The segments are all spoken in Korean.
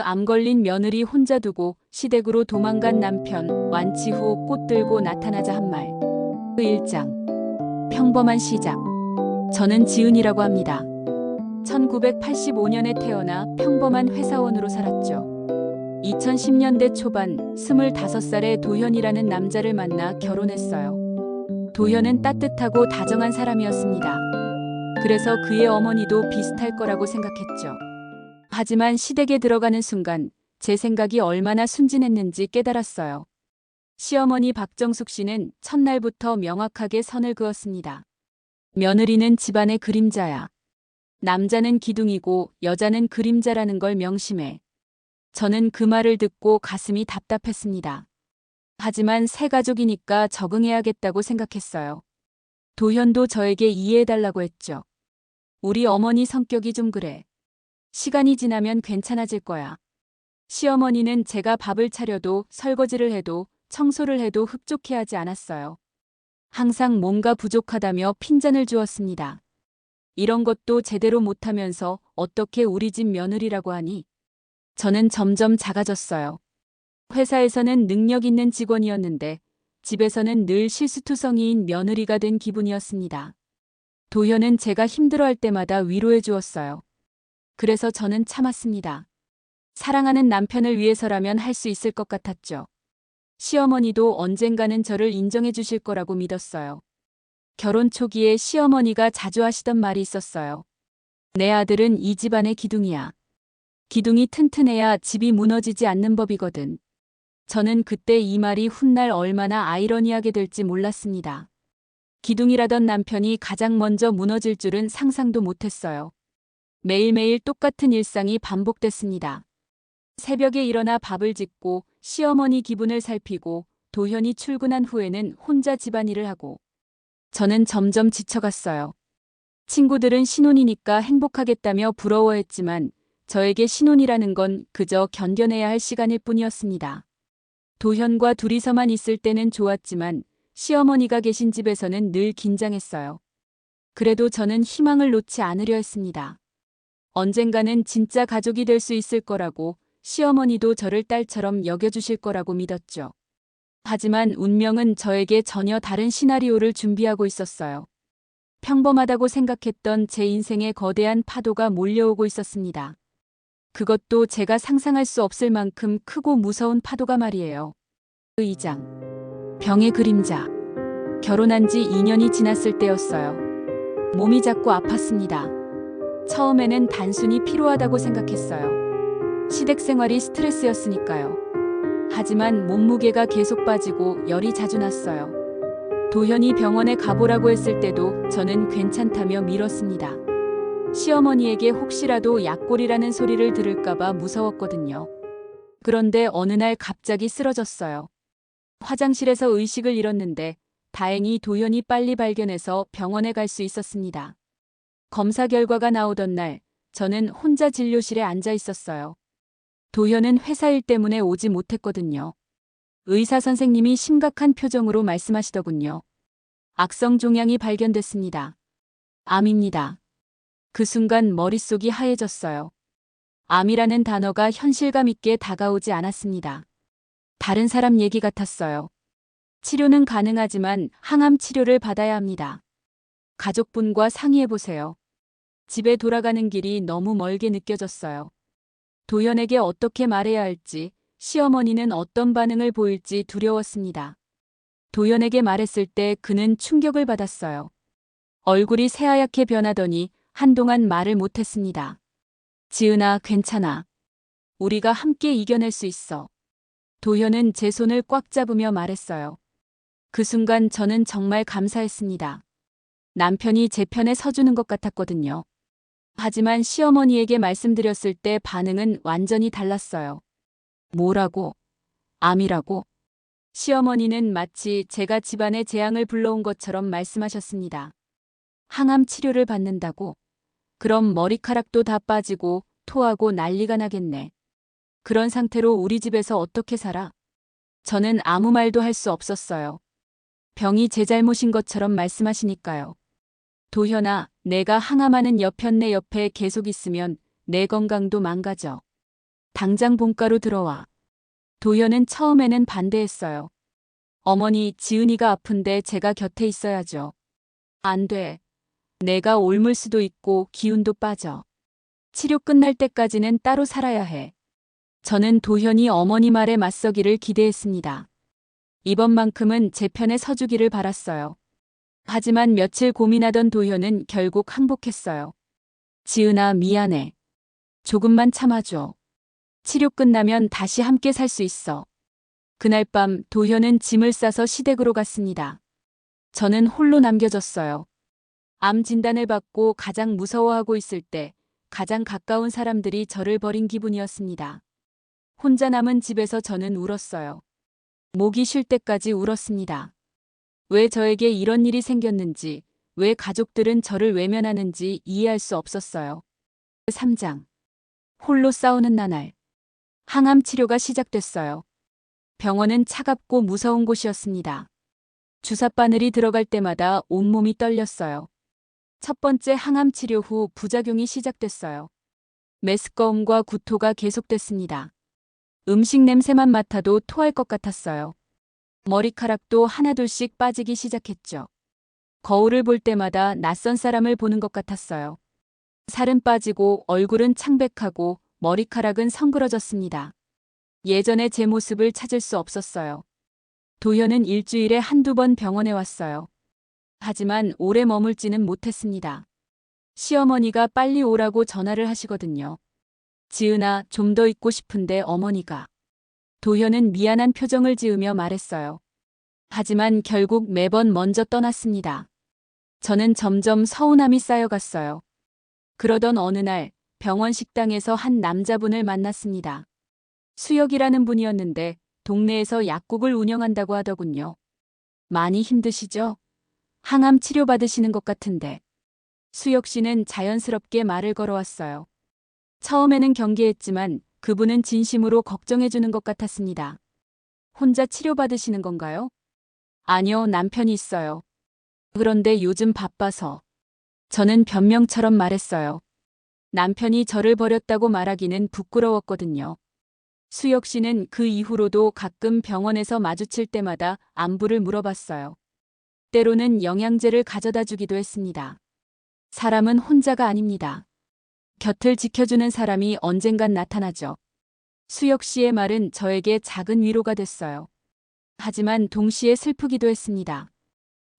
암 걸린 며느리 혼자 두고 시댁으로 도망간 남편, 완치 후 꽃 들고 나타나자 한 말. 1장. 평범한 시작. 저는 지은이라고 합니다. 1985년에 태어나 평범한 회사원으로 살았죠. 2010년대 초반 25살에 도현이라는 남자를 만나 결혼했어요. 도현은 따뜻하고 다정한 사람이었습니다. 그래서 그의 어머니도 비슷할 거라고 생각했죠. 하지만 시댁에 들어가는 순간 제 생각이 얼마나 순진했는지 깨달았어요. 시어머니 박정숙 씨는 첫날부터 명확하게 선을 그었습니다. 며느리는 집안의 그림자야. 남자는 기둥이고 여자는 그림자라는 걸 명심해. 저는 그 말을 듣고 가슴이 답답했습니다. 하지만 새 가족이니까 적응해야겠다고 생각했어요. 도현도 저에게 이해해달라고 했죠. 우리 어머니 성격이 좀 그래. 시간이 지나면 괜찮아질 거야. 시어머니는 제가 밥을 차려도 설거지를 해도 청소를 해도 흡족해하지 않았어요. 항상 뭔가 부족하다며 핀잔을 주었습니다. 이런 것도 제대로 못하면서 어떻게 우리 집 며느리라고 하니? 저는 점점 작아졌어요. 회사에서는 능력 있는 직원이었는데 집에서는 늘 실수투성이인 며느리가 된 기분이었습니다. 도현은 제가 힘들어할 때마다 위로해 주었어요. 그래서 저는 참았습니다. 사랑하는 남편을 위해서라면 할 수 있을 것 같았죠. 시어머니도 언젠가는 저를 인정해 주실 거라고 믿었어요. 결혼 초기에 시어머니가 자주 하시던 말이 있었어요. 내 아들은 이 집안의 기둥이야. 기둥이 튼튼해야 집이 무너지지 않는 법이거든. 저는 그때 이 말이 훗날 얼마나 아이러니하게 될지 몰랐습니다. 기둥이라던 남편이 가장 먼저 무너질 줄은 상상도 못했어요. 매일매일 똑같은 일상이 반복됐습니다. 새벽에 일어나 밥을 짓고 시어머니 기분을 살피고 도현이 출근한 후에는 혼자 집안일을 하고 저는 점점 지쳐갔어요. 친구들은 신혼이니까 행복하겠다며 부러워했지만 저에게 신혼이라는 건 그저 견뎌내야 할 시간일 뿐이었습니다. 도현과 둘이서만 있을 때는 좋았지만 시어머니가 계신 집에서는 늘 긴장했어요. 그래도 저는 희망을 놓지 않으려 했습니다. 언젠가는 진짜 가족이 될 수 있을 거라고 시어머니도 저를 딸처럼 여겨주실 거라고 믿었죠. 하지만 운명은 저에게 전혀 다른 시나리오를 준비하고 있었어요. 평범하다고 생각했던 제 인생에 거대한 파도가 몰려오고 있었습니다. 그것도 제가 상상할 수 없을 만큼 크고 무서운 파도가 말이에요. 2장. 병의 그림자. 결혼한 지 2년이 지났을 때였어요. 몸이 자꾸 아팠습니다. 처음에는 단순히 피로하다고 생각했어요. 시댁 생활이 스트레스였으니까요. 하지만 몸무게가 계속 빠지고 열이 자주 났어요. 도현이 병원에 가보라고 했을 때도 저는 괜찮다며 미뤘습니다. 시어머니에게 혹시라도 약골이라는 소리를 들을까봐 무서웠거든요. 그런데 어느 날 갑자기 쓰러졌어요. 화장실에서 의식을 잃었는데 다행히 도현이 빨리 발견해서 병원에 갈 수 있었습니다. 검사 결과가 나오던 날 저는 혼자 진료실에 앉아 있었어요. 도현은 회사 일 때문에 오지 못했거든요. 의사 선생님이 심각한 표정으로 말씀하시더군요. 악성 종양이 발견됐습니다. 암입니다. 그 순간 머릿속이 하얘졌어요. 암이라는 단어가 현실감 있게 다가오지 않았습니다. 다른 사람 얘기 같았어요. 치료는 가능하지만 항암 치료를 받아야 합니다. 가족분과 상의해보세요. 집에 돌아가는 길이 너무 멀게 느껴졌어요. 도현에게 어떻게 말해야 할지, 시어머니는 어떤 반응을 보일지 두려웠습니다. 도현에게 말했을 때 그는 충격을 받았어요. 얼굴이 새하얗게 변하더니 한동안 말을 못했습니다. 지은아, 괜찮아. 우리가 함께 이겨낼 수 있어. 도현은 제 손을 꽉 잡으며 말했어요. 그 순간 저는 정말 감사했습니다. 남편이 제 편에 서주는 것 같았거든요. 하지만 시어머니에게 말씀드렸을 때 반응은 완전히 달랐어요. 뭐라고? 암이라고? 시어머니는 마치 제가 집안에 재앙을 불러온 것처럼 말씀하셨습니다. 항암 치료를 받는다고? 그럼 머리카락도 다 빠지고 토하고 난리가 나겠네. 그런 상태로 우리 집에서 어떻게 살아? 저는 아무 말도 할 수 없었어요. 병이 제 잘못인 것처럼 말씀하시니까요. 도현아, 내가 항암하는 여편 내 옆에 계속 있으면 내 건강도 망가져. 당장 본가로 들어와. 도현은 처음에는 반대했어요. 어머니, 지은이가 아픈데 제가 곁에 있어야죠. 안 돼. 내가 옮을 수도 있고 기운도 빠져. 치료 끝날 때까지는 따로 살아야 해. 저는 도현이 어머니 말에 맞서기를 기대했습니다. 이번만큼은 제 편에 서주기를 바랐어요. 하지만 며칠 고민하던 도현은 결국 항복했어요. 지은아, 미안해. 조금만 참아줘. 치료 끝나면 다시 함께 살 수 있어. 그날 밤 도현은 짐을 싸서 시댁으로 갔습니다. 저는 홀로 남겨졌어요. 암 진단을 받고 가장 무서워하고 있을 때 가장 가까운 사람들이 저를 버린 기분이었습니다. 혼자 남은 집에서 저는 울었어요. 목이 쉴 때까지 울었습니다. 왜 저에게 이런 일이 생겼는지, 왜 가족들은 저를 외면하는지 이해할 수 없었어요. 3장. 홀로 싸우는 나날. 항암 치료가 시작됐어요. 병원은 차갑고 무서운 곳이었습니다. 주사 바늘이 들어갈 때마다 온몸이 떨렸어요. 첫 번째 항암 치료 후 부작용이 시작됐어요. 메스꺼움과 구토가 계속됐습니다. 음식 냄새만 맡아도 토할 것 같았어요. 머리카락도 하나둘씩 빠지기 시작했죠. 거울을 볼 때마다 낯선 사람을 보는 것 같았어요. 살은 빠지고 얼굴은 창백하고 머리카락은 성그러졌습니다. 예전의 제 모습을 찾을 수 없었어요. 도현은 일주일에 한두 번 병원에 왔어요. 하지만 오래 머물지는 못했습니다. 시어머니가 빨리 오라고 전화를 하시거든요. 지은아, 좀 더 있고 싶은데 어머니가. 도현은 미안한 표정을 지으며 말했어요. 하지만 결국 매번 먼저 떠났습니다. 저는 점점 서운함이 쌓여갔어요. 그러던 어느 날 병원 식당에서 한 남자분을 만났습니다. 수혁이라는 분이었는데 동네에서 약국을 운영한다고 하더군요. 많이 힘드시죠? 항암 치료받으시는 것 같은데. 수혁 씨는 자연스럽게 말을 걸어왔어요. 처음에는 경계했지만 그분은 진심으로 걱정해주는 것 같았습니다. 혼자 치료받으시는 건가요? 아니요, 남편이 있어요. 그런데 요즘 바빠서. 저는 변명처럼 말했어요. 남편이 저를 버렸다고 말하기는 부끄러웠거든요. 수혁 씨는 그 이후로도 가끔 병원에서 마주칠 때마다 안부를 물어봤어요. 때로는 영양제를 가져다 주기도 했습니다. 사람은 혼자가 아닙니다. 곁을 지켜주는 사람이 언젠간 나타나죠. 수혁 씨의 말은 저에게 작은 위로가 됐어요. 하지만 동시에 슬프기도 했습니다.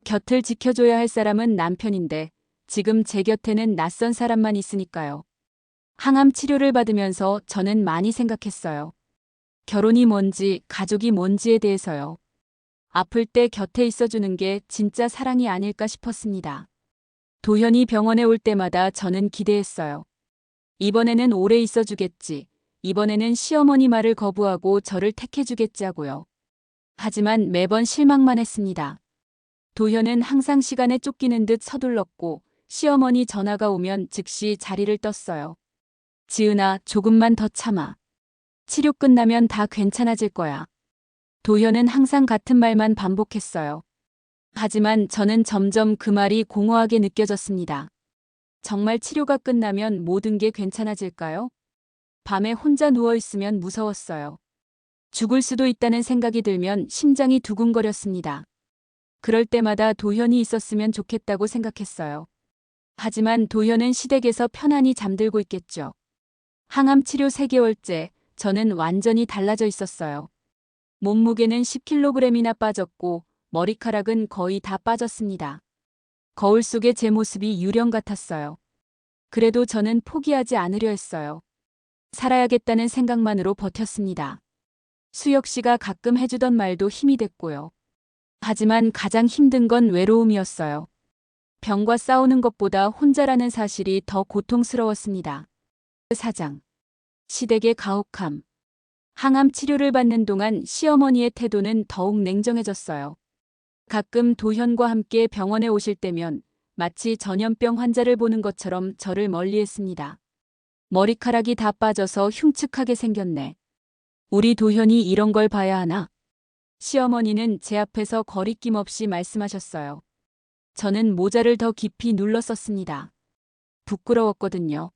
곁을 지켜줘야 할 사람은 남편인데 지금 제 곁에는 낯선 사람만 있으니까요. 항암 치료를 받으면서 저는 많이 생각했어요. 결혼이 뭔지, 가족이 뭔지에 대해서요. 아플 때 곁에 있어주는 게 진짜 사랑이 아닐까 싶었습니다. 도현이 병원에 올 때마다 저는 기대했어요. 이번에는 오래 있어주겠지. 이번에는 시어머니 말을 거부하고 저를 택해주겠지 하고요. 하지만 매번 실망만 했습니다. 도현은 항상 시간에 쫓기는 듯 서둘렀고 시어머니 전화가 오면 즉시 자리를 떴어요. 지은아, 조금만 더 참아. 치료 끝나면 다 괜찮아질 거야. 도현은 항상 같은 말만 반복했어요. 하지만 저는 점점 그 말이 공허하게 느껴졌습니다. 정말 치료가 끝나면 모든 게 괜찮아질까요? 밤에 혼자 누워있으면 무서웠어요. 죽을 수도 있다는 생각이 들면 심장이 두근거렸습니다. 그럴 때마다 도현이 있었으면 좋겠다고 생각했어요. 하지만 도현은 시댁에서 편안히 잠들고 있겠죠. 항암 치료 3개월째 저는 완전히 달라져 있었어요. 몸무게는 10kg이나 빠졌고 머리카락은 거의 다 빠졌습니다. 거울 속의 제 모습이 유령 같았어요. 그래도 저는 포기하지 않으려 했어요. 살아야겠다는 생각만으로 버텼습니다. 수혁 씨가 가끔 해주던 말도 힘이 됐고요. 하지만 가장 힘든 건 외로움이었어요. 병과 싸우는 것보다 혼자라는 사실이 더 고통스러웠습니다. 4장. 시댁의 가혹함. 항암 치료를 받는 동안 시어머니의 태도는 더욱 냉정해졌어요. 가끔 도현과 함께 병원에 오실 때면 마치 전염병 환자를 보는 것처럼 저를 멀리했습니다. 머리카락이 다 빠져서 흉측하게 생겼네. 우리 도현이 이런 걸 봐야 하나? 시어머니는 제 앞에서 거리낌 없이 말씀하셨어요. 저는 모자를 더 깊이 눌러 썼습니다. 부끄러웠거든요.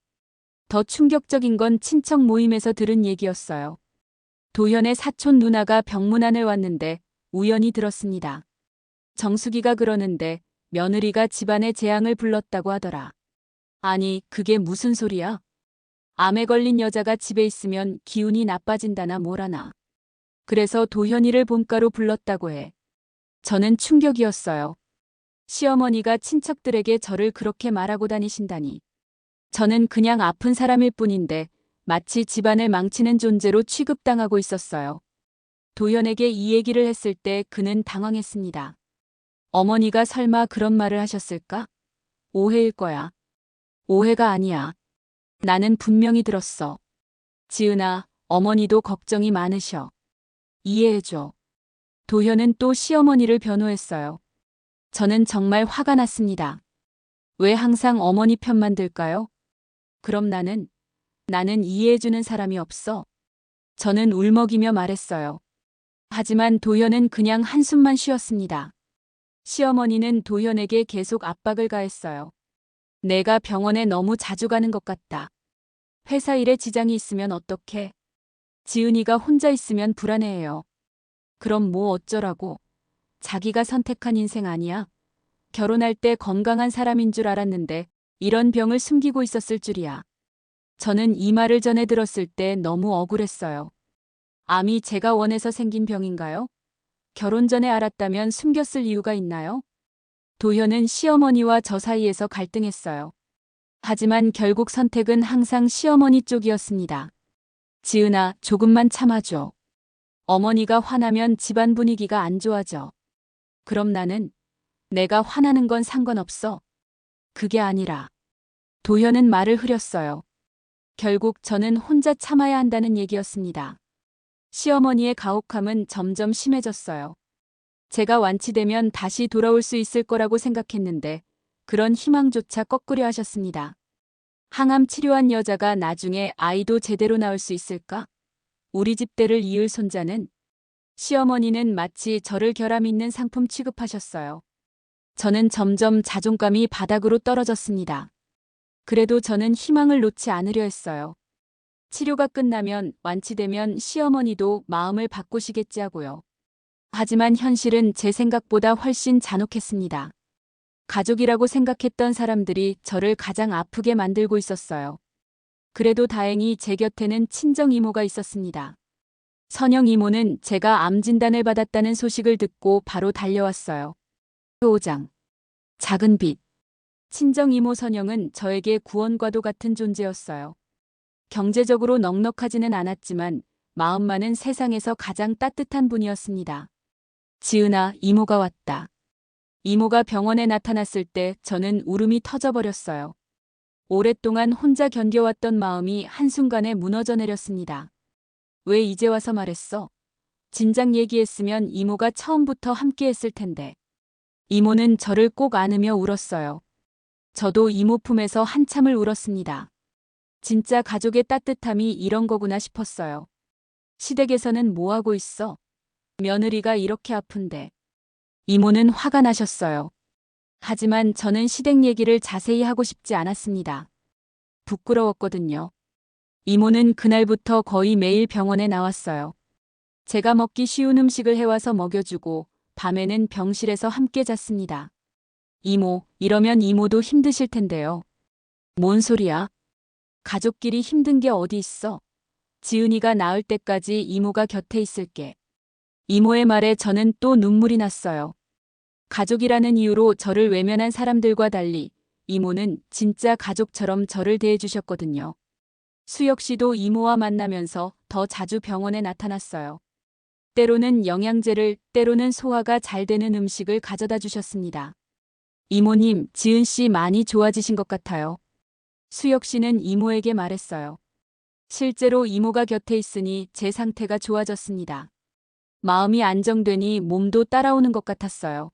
더 충격적인 건 친척 모임에서 들은 얘기였어요. 도현의 사촌 누나가 병문안을 왔는데 우연히 들었습니다. 정수기가 그러는데 며느리가 집안에 재앙을 불렀다고 하더라. 아니, 그게 무슨 소리야? 암에 걸린 여자가 집에 있으면 기운이 나빠진다나 뭐라나. 그래서 도현이를 본가로 불렀다고 해. 저는 충격이었어요. 시어머니가 친척들에게 저를 그렇게 말하고 다니신다니. 저는 그냥 아픈 사람일 뿐인데 마치 집안을 망치는 존재로 취급당하고 있었어요. 도현에게 이 얘기를 했을 때 그는 당황했습니다. 어머니가 설마 그런 말을 하셨을까? 오해일 거야. 오해가 아니야. 나는 분명히 들었어. 지은아, 어머니도 걱정이 많으셔. 이해해줘. 도현은 또 시어머니를 변호했어요. 저는 정말 화가 났습니다. 왜 항상 어머니 편만 들까요? 그럼 나는 이해해주는 사람이 없어. 저는 울먹이며 말했어요. 하지만 도현은 그냥 한숨만 쉬었습니다. 시어머니는 도현에게 계속 압박을 가했어요. 내가 병원에 너무 자주 가는 것 같다. 회사 일에 지장이 있으면 어떡해? 지은이가 혼자 있으면 불안해해요. 그럼 뭐 어쩌라고? 자기가 선택한 인생 아니야? 결혼할 때 건강한 사람인 줄 알았는데 이런 병을 숨기고 있었을 줄이야. 저는 이 말을 전해 들었을 때 너무 억울했어요. 암이 제가 원해서 생긴 병인가요? 결혼 전에 알았다면 숨겼을 이유가 있나요? 도현은 시어머니와 저 사이에서 갈등했어요. 하지만 결국 선택은 항상 시어머니 쪽이었습니다. 지은아, 조금만 참아줘. 어머니가 화나면 집안 분위기가 안 좋아져. 그럼 내가 화나는 건 상관없어. 그게 아니라. 도현은 말을 흐렸어요. 결국 저는 혼자 참아야 한다는 얘기였습니다. 시어머니의 가혹함은 점점 심해졌어요. 제가 완치되면 다시 돌아올 수 있을 거라고 생각했는데 그런 희망조차 꺾으려 하셨습니다. 항암 치료한 여자가 나중에 아이도 제대로 낳을 수 있을까? 우리 집 대를 이을 손자는? 시어머니는 마치 저를 결함 있는 상품 취급하셨어요. 저는 점점 자존감이 바닥으로 떨어졌습니다. 그래도 저는 희망을 놓지 않으려 했어요. 치료가 끝나면 완치되면 시어머니도 마음을 바꾸시겠지 하고요. 하지만 현실은 제 생각보다 훨씬 잔혹했습니다. 가족이라고 생각했던 사람들이 저를 가장 아프게 만들고 있었어요. 그래도 다행히 제 곁에는 친정 이모가 있었습니다. 선영 이모는 제가 암 진단을 받았다는 소식을 듣고 바로 달려왔어요. 5장. 작은 빛. 친정 이모 선영은 저에게 구원과도 같은 존재였어요. 경제적으로 넉넉하지는 않았지만 마음만은 세상에서 가장 따뜻한 분이었습니다. 지은아, 이모가 왔다. 이모가 병원에 나타났을 때 저는 울음이 터져버렸어요. 오랫동안 혼자 견뎌왔던 마음이 한순간에 무너져 내렸습니다. 왜 이제 와서 말했어? 진작 얘기했으면 이모가 처음부터 함께했을 텐데. 이모는 저를 꼭 안으며 울었어요. 저도 이모 품에서 한참을 울었습니다. 진짜 가족의 따뜻함이 이런 거구나 싶었어요. 시댁에서는 뭐 하고 있어? 며느리가 이렇게 아픈데. 이모는 화가 나셨어요. 하지만 저는 시댁 얘기를 자세히 하고 싶지 않았습니다. 부끄러웠거든요. 이모는 그날부터 거의 매일 병원에 나왔어요. 제가 먹기 쉬운 음식을 해와서 먹여주고 밤에는 병실에서 함께 잤습니다. 이모, 이러면 이모도 힘드실 텐데요. 뭔 소리야? 가족끼리 힘든 게 어디 있어? 지은이가 나을 때까지 이모가 곁에 있을게. 이모의 말에 저는 또 눈물이 났어요. 가족이라는 이유로 저를 외면한 사람들과 달리 이모는 진짜 가족처럼 저를 대해주셨거든요. 수혁 씨도 이모와 만나면서 더 자주 병원에 나타났어요. 때로는 영양제를, 때로는 소화가 잘 되는 음식을 가져다 주셨습니다. 이모님, 지은 씨 많이 좋아지신 것 같아요. 수혁 씨는 이모에게 말했어요. 실제로 이모가 곁에 있으니 제 상태가 좋아졌습니다. 마음이 안정되니 몸도 따라오는 것 같았어요.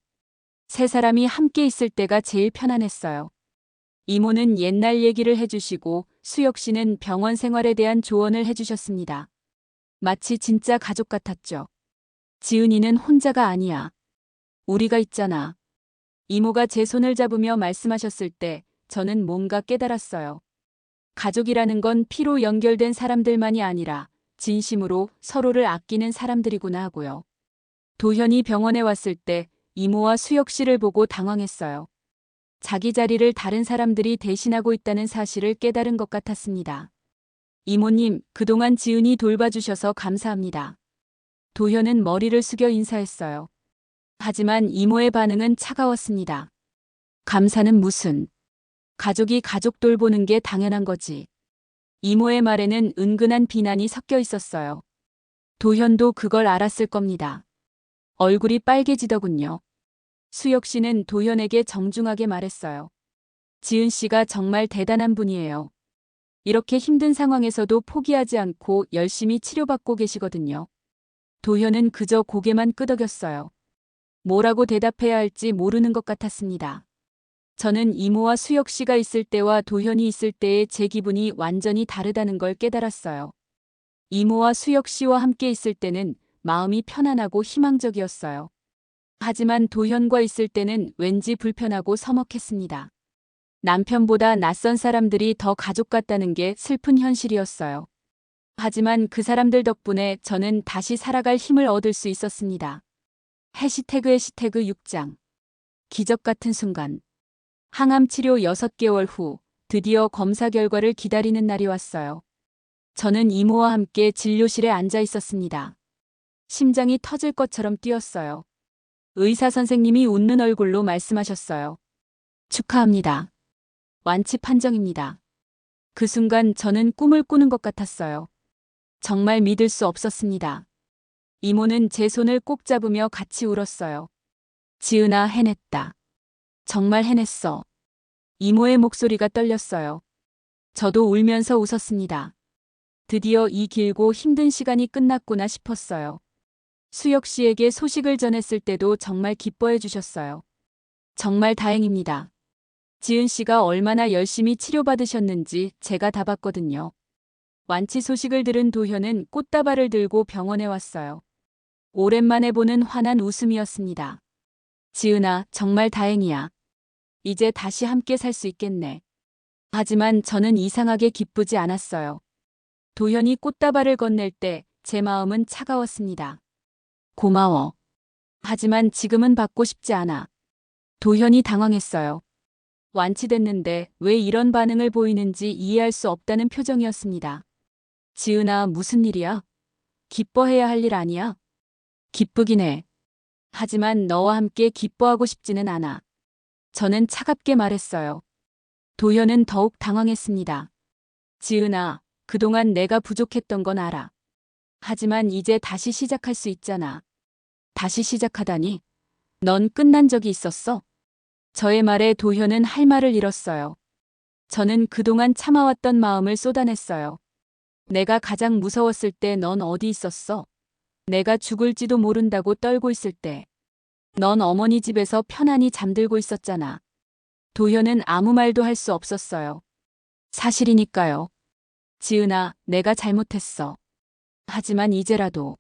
세 사람이 함께 있을 때가 제일 편안했어요. 이모는 옛날 얘기를 해주시고 수혁 씨는 병원 생활에 대한 조언을 해주셨습니다. 마치 진짜 가족 같았죠. 지은이는 혼자가 아니야. 우리가 있잖아. 이모가 제 손을 잡으며 말씀하셨을 때 저는 뭔가 깨달았어요. 가족이라는 건 피로 연결된 사람들만이 아니라 진심으로 서로를 아끼는 사람들이구나 하고요. 도현이 병원에 왔을 때 이모와 수혁 씨를 보고 당황했어요. 자기 자리를 다른 사람들이 대신하고 있다는 사실을 깨달은 것 같았습니다. 이모님, 그동안 지은이 돌봐주셔서 감사합니다. 도현은 머리를 숙여 인사했어요. 하지만 이모의 반응은 차가웠습니다. 감사는 무슨. 가족이 가족 돌보는 게 당연한 거지. 이모의 말에는 은근한 비난이 섞여 있었어요. 도현도 그걸 알았을 겁니다. 얼굴이 빨개지더군요. 수혁 씨는 도현에게 정중하게 말했어요. 지은 씨가 정말 대단한 분이에요. 이렇게 힘든 상황에서도 포기하지 않고 열심히 치료받고 계시거든요. 도현은 그저 고개만 끄덕였어요. 뭐라고 대답해야 할지 모르는 것 같았습니다. 저는 이모와 수혁 씨가 있을 때와 도현이 있을 때의 제 기분이 완전히 다르다는 걸 깨달았어요. 이모와 수혁 씨와 함께 있을 때는 마음이 편안하고 희망적이었어요. 하지만 도현과 있을 때는 왠지 불편하고 서먹했습니다. 남편보다 낯선 사람들이 더 가족 같다는 게 슬픈 현실이었어요. 하지만 그 사람들 덕분에 저는 다시 살아갈 힘을 얻을 수 있었습니다. 해시태그 6장. 기적 같은 순간. 항암 치료 6개월 후 드디어 검사 결과를 기다리는 날이 왔어요. 저는 이모와 함께 진료실에 앉아 있었습니다. 심장이 터질 것처럼 뛰었어요. 의사 선생님이 웃는 얼굴로 말씀하셨어요. 축하합니다. 완치 판정입니다. 그 순간 저는 꿈을 꾸는 것 같았어요. 정말 믿을 수 없었습니다. 이모는 제 손을 꼭 잡으며 같이 울었어요. 지은아, 해냈다. 정말 해냈어. 이모의 목소리가 떨렸어요. 저도 울면서 웃었습니다. 드디어 이 길고 힘든 시간이 끝났구나 싶었어요. 수혁 씨에게 소식을 전했을 때도 정말 기뻐해 주셨어요. 정말 다행입니다. 지은 씨가 얼마나 열심히 치료받으셨는지 제가 다 봤거든요. 완치 소식을 들은 도현은 꽃다발을 들고 병원에 왔어요. 오랜만에 보는 환한 웃음이었습니다. 지은아, 정말 다행이야. 이제 다시 함께 살 수 있겠네. 하지만 저는 이상하게 기쁘지 않았어요. 도현이 꽃다발을 건넬 때 제 마음은 차가웠습니다. 고마워. 하지만 지금은 받고 싶지 않아. 도현이 당황했어요. 완치됐는데 왜 이런 반응을 보이는지 이해할 수 없다는 표정이었습니다. 지은아, 무슨 일이야? 기뻐해야 할 일 아니야? 기쁘긴 해. 하지만 너와 함께 기뻐하고 싶지는 않아. 저는 차갑게 말했어요. 도현은 더욱 당황했습니다. 지은아, 그동안 내가 부족했던 건 알아. 하지만 이제 다시 시작할 수 있잖아. 다시 시작하다니? 넌 끝난 적이 있었어? 저의 말에 도현은 할 말을 잃었어요. 저는 그동안 참아왔던 마음을 쏟아냈어요. 내가 가장 무서웠을 때 넌 어디 있었어? 내가 죽을지도 모른다고 떨고 있을 때. 넌 어머니 집에서 편안히 잠들고 있었잖아. 도현은 아무 말도 할 수 없었어요. 사실이니까요. 지은아, 내가 잘못했어. 하지만 이제라도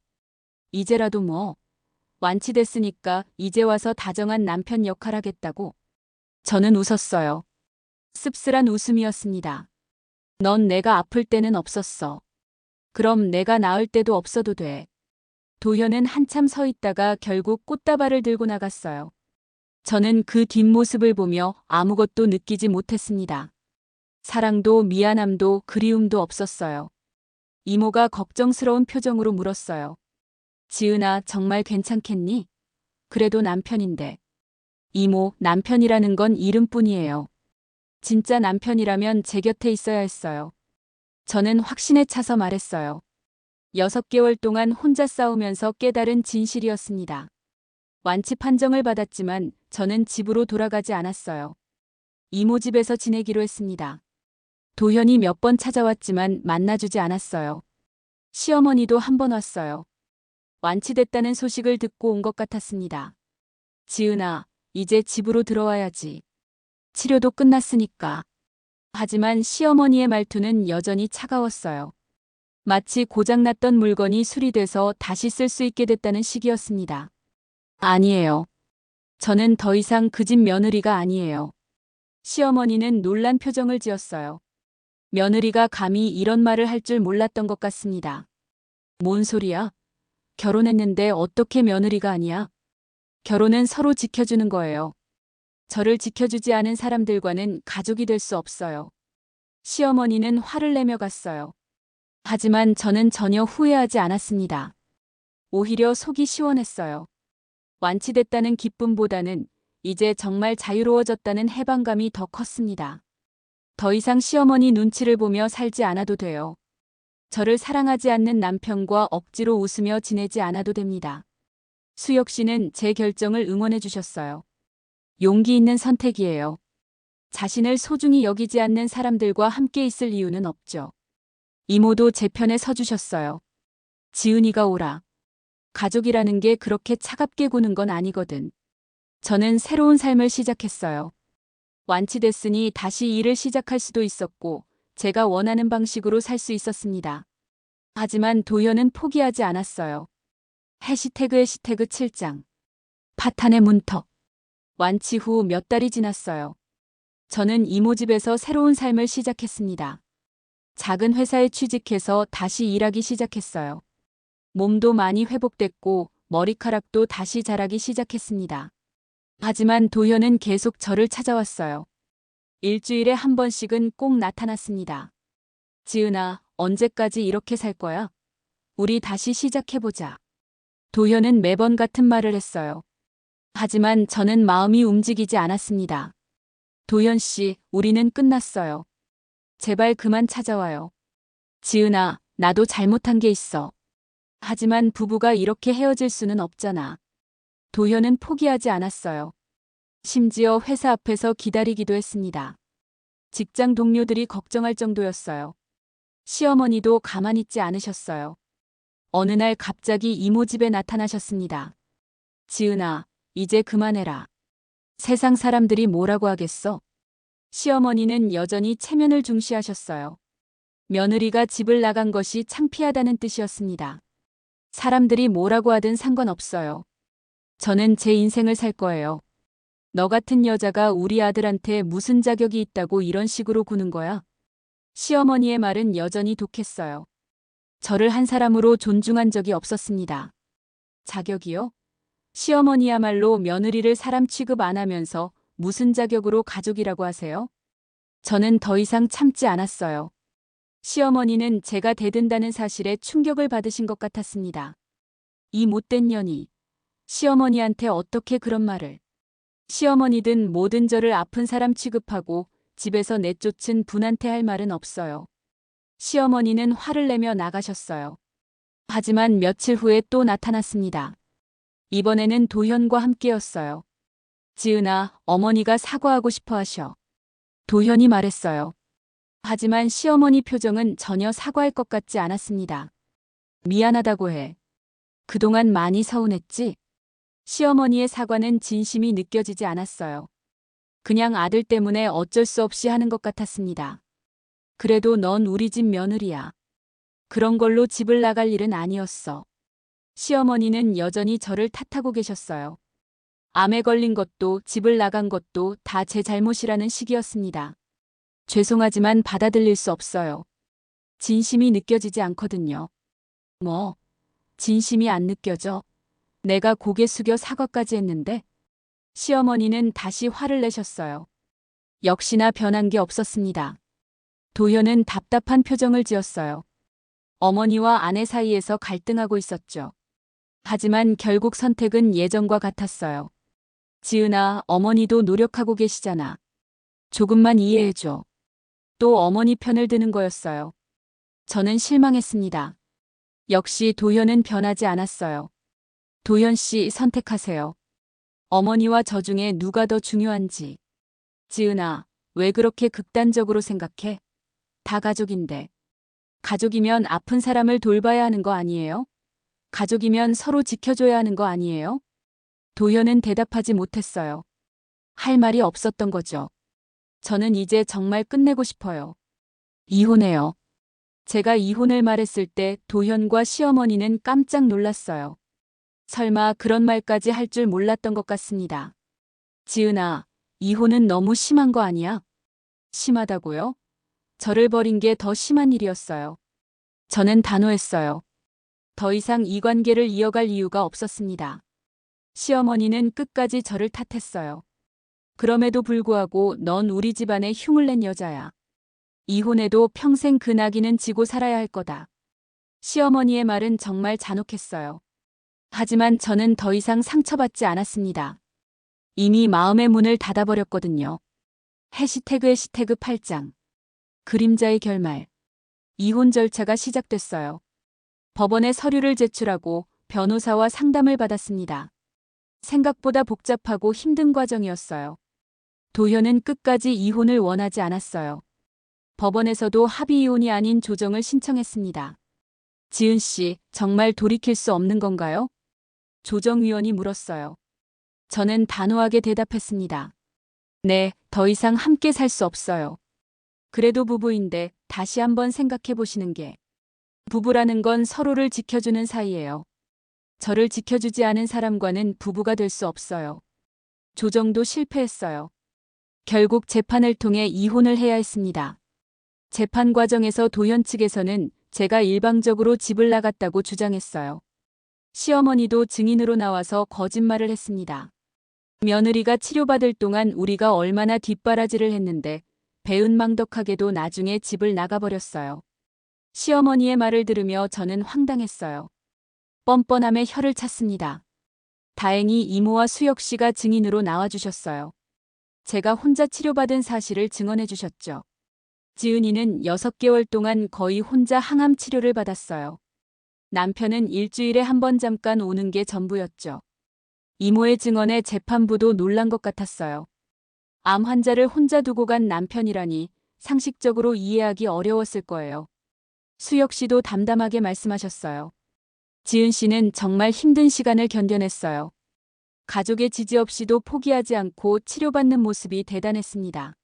뭐? 완치됐으니까 이제 와서 다정한 남편 역할 하겠다고? 저는 웃었어요. 씁쓸한 웃음이었습니다. 넌 내가 아플 때는 없었어. 그럼 내가 나을 때도 없어도 돼. 도현은 한참 서 있다가 결국 꽃다발을 들고 나갔어요. 저는 그 뒷모습을 보며 아무것도 느끼지 못했습니다. 사랑도 미안함도 그리움도 없었어요. 이모가 걱정스러운 표정으로 물었어요. 지은아, 정말 괜찮겠니? 그래도 남편인데. 이모, 남편이라는 건 이름뿐이에요. 진짜 남편이라면 제 곁에 있어야 했어요. 저는 확신에 차서 말했어요. 6개월 동안 혼자 싸우면서 깨달은 진실이었습니다. 완치 판정을 받았지만 저는 집으로 돌아가지 않았어요. 이모 집에서 지내기로 했습니다. 도현이 몇 번 찾아왔지만 만나주지 않았어요. 시어머니도 한 번 왔어요. 완치됐다는 소식을 듣고 온 것 같았습니다. 지은아, 이제 집으로 들어와야지. 치료도 끝났으니까. 하지만 시어머니의 말투는 여전히 차가웠어요. 마치 고장났던 물건이 수리돼서 다시 쓸 수 있게 됐다는 식이었습니다. 아니에요. 저는 더 이상 그 집 며느리가 아니에요. 시어머니는 놀란 표정을 지었어요. 며느리가 감히 이런 말을 할 줄 몰랐던 것 같습니다. 뭔 소리야? 결혼했는데 어떻게 며느리가 아니야? 결혼은 서로 지켜주는 거예요. 저를 지켜주지 않은 사람들과는 가족이 될 수 없어요. 시어머니는 화를 내며 갔어요. 하지만 저는 전혀 후회하지 않았습니다. 오히려 속이 시원했어요. 완치됐다는 기쁨보다는 이제 정말 자유로워졌다는 해방감이 더 컸습니다. 더 이상 시어머니 눈치를 보며 살지 않아도 돼요. 저를 사랑하지 않는 남편과 억지로 웃으며 지내지 않아도 됩니다. 수혁 씨는 제 결정을 응원해 주셨어요. 용기 있는 선택이에요. 자신을 소중히 여기지 않는 사람들과 함께 있을 이유는 없죠. 이모도 제 편에 서주셨어요. 지은이가 오라. 가족이라는 게 그렇게 차갑게 구는 건 아니거든. 저는 새로운 삶을 시작했어요. 완치됐으니 다시 일을 시작할 수도 있었고, 제가 원하는 방식으로 살 수 있었습니다. 하지만 도현은 포기하지 않았어요. 해시태그 7장. 파탄의 문턱. 완치 후 몇 달이 지났어요. 저는 이모 집에서 새로운 삶을 시작했습니다. 작은 회사에 취직해서 다시 일하기 시작했어요. 몸도 많이 회복됐고 머리카락도 다시 자라기 시작했습니다. 하지만 도현은 계속 저를 찾아왔어요. 일주일에 한 번씩은 꼭 나타났습니다. 지은아, 언제까지 이렇게 살 거야? 우리 다시 시작해보자. 도현은 매번 같은 말을 했어요. 하지만 저는 마음이 움직이지 않았습니다. 도현 씨, 우리는 끝났어요. 제발 그만 찾아와요. 지은아, 나도 잘못한 게 있어. 하지만 부부가 이렇게 헤어질 수는 없잖아. 도현은 포기하지 않았어요. 심지어 회사 앞에서 기다리기도 했습니다. 직장 동료들이 걱정할 정도였어요. 시어머니도 가만히 있지 않으셨어요. 어느 날 갑자기 이모 집에 나타나셨습니다. 지은아, 이제 그만해라. 세상 사람들이 뭐라고 하겠어? 시어머니는 여전히 체면을 중시하셨어요. 며느리가 집을 나간 것이 창피하다는 뜻이었습니다. 사람들이 뭐라고 하든 상관없어요. 저는 제 인생을 살 거예요. 너 같은 여자가 우리 아들한테 무슨 자격이 있다고 이런 식으로 구는 거야? 시어머니의 말은 여전히 독했어요. 저를 한 사람으로 존중한 적이 없었습니다. 자격이요? 시어머니야말로 며느리를 사람 취급 안 하면서 무슨 자격으로 가족이라고 하세요? 저는 더 이상 참지 않았어요. 시어머니는 제가 대든다는 사실에 충격을 받으신 것 같았습니다. 이 못된 년이 시어머니한테 어떻게 그런 말을. 시어머니든 뭐든 저를 아픈 사람 취급하고 집에서 내쫓은 분한테 할 말은 없어요. 시어머니는 화를 내며 나가셨어요. 하지만 며칠 후에 또 나타났습니다. 이번에는 도현과 함께였어요. 지은아, 어머니가 사과하고 싶어 하셔. 도현이 말했어요. 하지만 시어머니 표정은 전혀 사과할 것 같지 않았습니다. 미안하다고 해. 그동안 많이 서운했지? 시어머니의 사과는 진심이 느껴지지 않았어요. 그냥 아들 때문에 어쩔 수 없이 하는 것 같았습니다. 그래도 넌 우리 집 며느리야. 그런 걸로 집을 나갈 일은 아니었어. 시어머니는 여전히 저를 탓하고 계셨어요. 암에 걸린 것도 집을 나간 것도 다 제 잘못이라는 식이었습니다. 죄송하지만 받아들일 수 없어요. 진심이 느껴지지 않거든요. 뭐, 진심이 안 느껴져? 내가 고개 숙여 사과까지 했는데? 시어머니는 다시 화를 내셨어요. 역시나 변한 게 없었습니다. 도현은 답답한 표정을 지었어요. 어머니와 아내 사이에서 갈등하고 있었죠. 하지만 결국 선택은 예전과 같았어요. 지은아, 어머니도 노력하고 계시잖아. 조금만 이해해줘. 또 어머니 편을 드는 거였어요. 저는 실망했습니다. 역시 도현은 변하지 않았어요. 도현 씨 선택하세요. 어머니와 저 중에 누가 더 중요한지. 지은아, 왜 그렇게 극단적으로 생각해? 다 가족인데. 가족이면 아픈 사람을 돌봐야 하는 거 아니에요? 가족이면 서로 지켜줘야 하는 거 아니에요? 도현은 대답하지 못했어요. 할 말이 없었던 거죠. 저는 이제 정말 끝내고 싶어요. 이혼해요. 제가 이혼을 말했을 때 도현과 시어머니는 깜짝 놀랐어요. 설마 그런 말까지 할 줄 몰랐던 것 같습니다. 지은아, 이혼은 너무 심한 거 아니야? 심하다고요? 저를 버린 게 더 심한 일이었어요. 저는 단호했어요. 더 이상 이 관계를 이어갈 이유가 없었습니다. 시어머니는 끝까지 저를 탓했어요. 그럼에도 불구하고 넌 우리 집안에 흉을 낸 여자야. 이혼해도 평생 그 낙인은 지고 살아야 할 거다. 시어머니의 말은 정말 잔혹했어요. 하지만 저는 더 이상 상처받지 않았습니다. 이미 마음의 문을 닫아버렸거든요. 해시태그 8장. 그림자의 결말. 이혼 절차가 시작됐어요. 법원에 서류를 제출하고 변호사와 상담을 받았습니다. 생각보다 복잡하고 힘든 과정이었어요. 도현은 끝까지 이혼을 원하지 않았어요. 법원에서도 합의 이혼이 아닌 조정을 신청했습니다. 지은 씨, 정말 돌이킬 수 없는 건가요? 조정위원이 물었어요. 저는 단호하게 대답했습니다. 네, 더 이상 함께 살 수 없어요. 그래도 부부인데 다시 한번 생각해 보시는 게. 부부라는 건 서로를 지켜주는 사이예요. 저를 지켜주지 않은 사람과는 부부가 될 수 없어요. 조정도 실패했어요. 결국 재판을 통해 이혼을 해야 했습니다. 재판 과정에서 도현 측에서는 제가 일방적으로 집을 나갔다고 주장했어요. 시어머니도 증인으로 나와서 거짓말을 했습니다. 며느리가 치료받을 동안 우리가 얼마나 뒷바라지를 했는데 배은망덕하게도 나중에 집을 나가버렸어요. 시어머니의 말을 들으며 저는 황당했어요. 뻔뻔함에 혀를 찼습니다. 다행히 이모와 수혁 씨가 증인으로 나와주셨어요. 제가 혼자 치료받은 사실을 증언해 주셨죠. 지은이는 6개월 동안 거의 혼자 항암 치료를 받았어요. 남편은 일주일에 한 번 잠깐 오는 게 전부였죠. 이모의 증언에 재판부도 놀란 것 같았어요. 암 환자를 혼자 두고 간 남편이라니 상식적으로 이해하기 어려웠을 거예요. 수혁 씨도 담담하게 말씀하셨어요. 지은 씨는 정말 힘든 시간을 견뎌냈어요. 가족의 지지 없이도 포기하지 않고 치료받는 모습이 대단했습니다.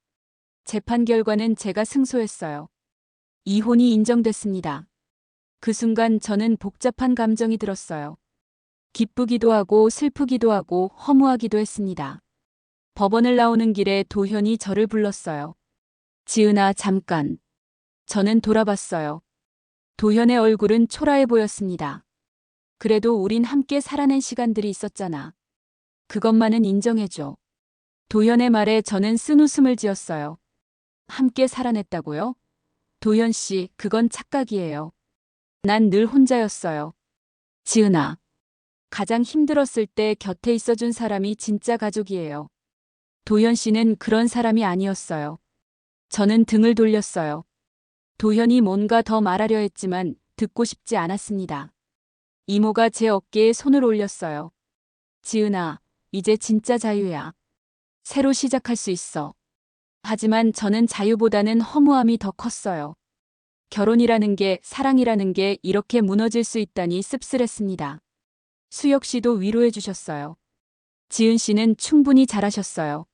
재판 결과는 제가 승소했어요. 이혼이 인정됐습니다. 그 순간 저는 복잡한 감정이 들었어요. 기쁘기도 하고 슬프기도 하고 허무하기도 했습니다. 법원을 나오는 길에 도현이 저를 불렀어요. 지은아, 잠깐. 저는 돌아봤어요. 도현의 얼굴은 초라해 보였습니다. 그래도 우린 함께 살아낸 시간들이 있었잖아. 그것만은 인정해줘. 도현의 말에 저는 쓴웃음을 지었어요. 함께 살아냈다고요? 도현 씨, 그건 착각이에요. 난 늘 혼자였어요. 지은아. 가장 힘들었을 때 곁에 있어준 사람이 진짜 가족이에요. 도현 씨는 그런 사람이 아니었어요. 저는 등을 돌렸어요. 도현이 뭔가 더 말하려 했지만 듣고 싶지 않았습니다. 이모가 제 어깨에 손을 올렸어요. 지은아, 이제 진짜 자유야. 새로 시작할 수 있어. 하지만 저는 자유보다는 허무함이 더 컸어요. 결혼이라는 게, 사랑이라는 게 이렇게 무너질 수 있다니 씁쓸했습니다. 수혁 씨도 위로해 주셨어요. 지은 씨는 충분히 잘하셨어요.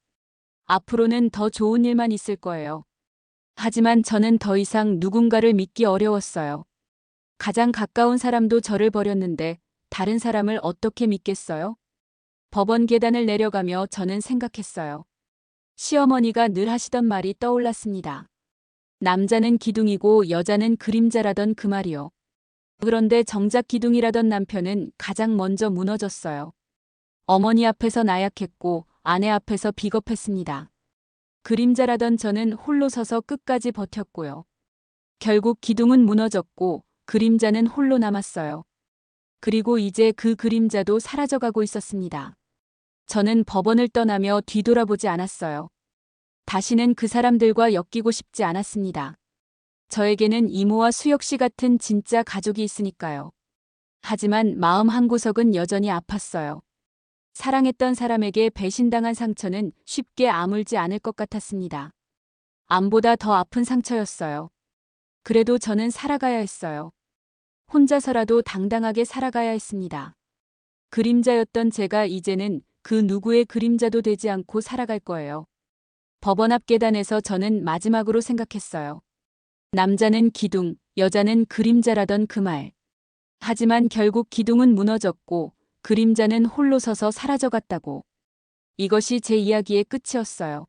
앞으로는 더 좋은 일만 있을 거예요. 하지만 저는 더 이상 누군가를 믿기 어려웠어요. 가장 가까운 사람도 저를 버렸는데 다른 사람을 어떻게 믿겠어요? 법원 계단을 내려가며 저는 생각했어요. 시어머니가 늘 하시던 말이 떠올랐습니다. 남자는 기둥이고 여자는 그림자라던 그 말이요. 그런데 정작 기둥이라던 남편은 가장 먼저 무너졌어요. 어머니 앞에서 나약했고 아내 앞에서 비겁했습니다. 그림자라던 저는 홀로 서서 끝까지 버텼고요. 결국 기둥은 무너졌고 그림자는 홀로 남았어요. 그리고 이제 그 그림자도 사라져가고 있었습니다. 저는 법원을 떠나며 뒤돌아보지 않았어요. 다시는 그 사람들과 엮이고 싶지 않았습니다. 저에게는 이모와 수혁 씨 같은 진짜 가족이 있으니까요. 하지만 마음 한구석은 여전히 아팠어요. 사랑했던 사람에게 배신당한 상처는 쉽게 아물지 않을 것 같았습니다. 암보다 더 아픈 상처였어요. 그래도 저는 살아가야 했어요. 혼자서라도 당당하게 살아가야 했습니다. 그림자였던 제가 이제는 그 누구의 그림자도 되지 않고 살아갈 거예요. 법원 앞 계단에서 저는 마지막으로 생각했어요. 남자는 기둥, 여자는 그림자라던 그 말. 하지만 결국 기둥은 무너졌고 그림자는 홀로 서서 사라져갔다고. 이것이 제 이야기의 끝이었어요.